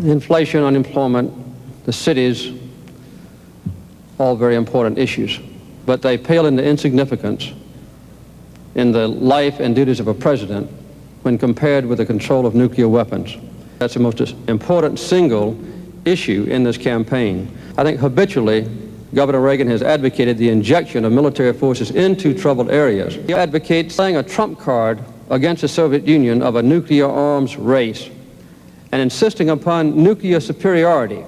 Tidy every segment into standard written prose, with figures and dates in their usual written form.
Inflation, unemployment, the cities, all very important issues, but they pale into insignificance in the life and duties of a president when compared with the control of nuclear weapons. That's the most important single issue in this campaign. I think habitually, Governor Reagan has advocated the injection of military forces into troubled areas. He advocates playing a trump card against the Soviet Union of a nuclear arms race and insisting upon nuclear superiority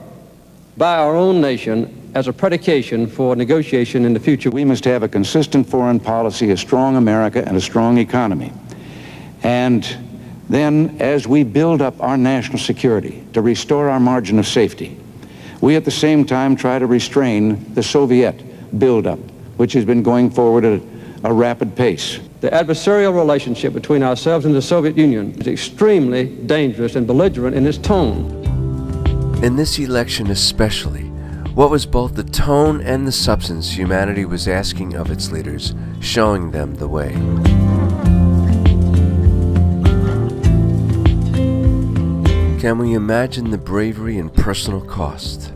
by our own nation as a predication for negotiation in the future. We must have a consistent foreign policy, a strong America, and a strong economy. And then, as we build up our national security to restore our margin of safety, we at the same time try to restrain the Soviet buildup, which has been going forward at a rapid pace. The adversarial relationship between ourselves and the Soviet Union is extremely dangerous and belligerent in its tone. In this election especially, what was both the tone and the substance humanity was asking of its leaders, showing them the way. Can we imagine the bravery and personal cost?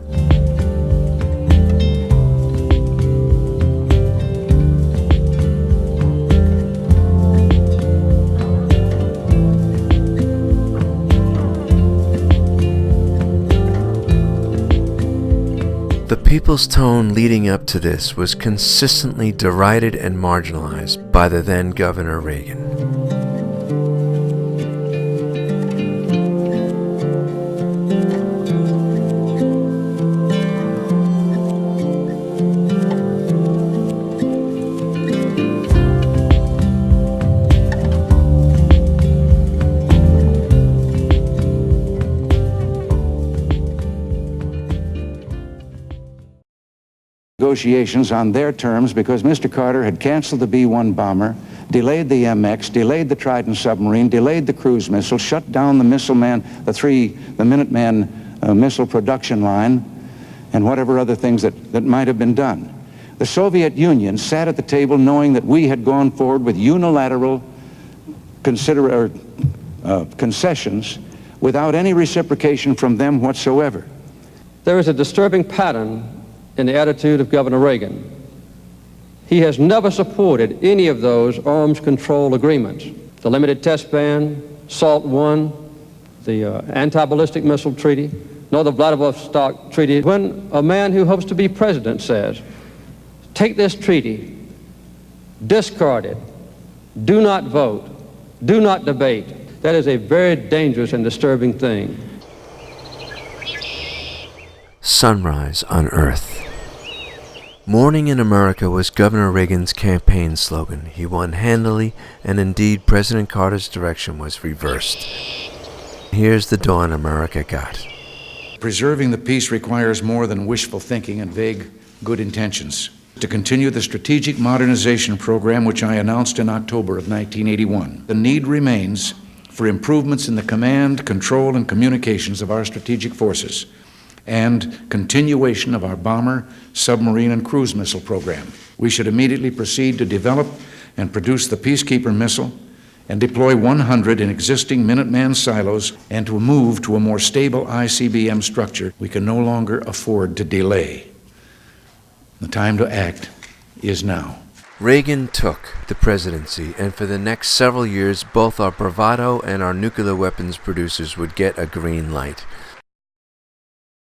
The people's tone leading up to this was consistently derided and marginalized by the then Governor Reagan. Negotiations on their terms because Mr. Carter had canceled the B-1 bomber, delayed the MX, delayed the Trident submarine, delayed the cruise missile, shut down the Minuteman missile production line, and whatever other things that might have been done. The Soviet Union sat at the table knowing that we had gone forward with unilateral concessions without any reciprocation from them whatsoever. There is a disturbing pattern in the attitude of Governor Reagan. He has never supported any of those arms control agreements. The limited test ban, SALT I, the anti-ballistic missile treaty, nor the Vladivostok treaty. When a man who hopes to be president says, take this treaty, discard it, do not vote, do not debate, that is a very dangerous and disturbing thing. Sunrise on Earth. Morning in America was Governor Reagan's campaign slogan. He won handily, and indeed President Carter's direction was reversed. Here's the dawn America got. Preserving the peace requires more than wishful thinking and vague good intentions. To continue the strategic modernization program which I announced in October of 1981, the need remains for improvements in the command, control, and communications of our strategic forces, and continuation of our bomber, submarine, and cruise missile program. We should immediately proceed to develop and produce the Peacekeeper missile and deploy 100 in existing Minuteman silos and to move to a more stable ICBM structure. We can no longer afford to delay. The time to act is now. Reagan took the presidency, and for the next several years, both our bravado and our nuclear weapons producers would get a green light.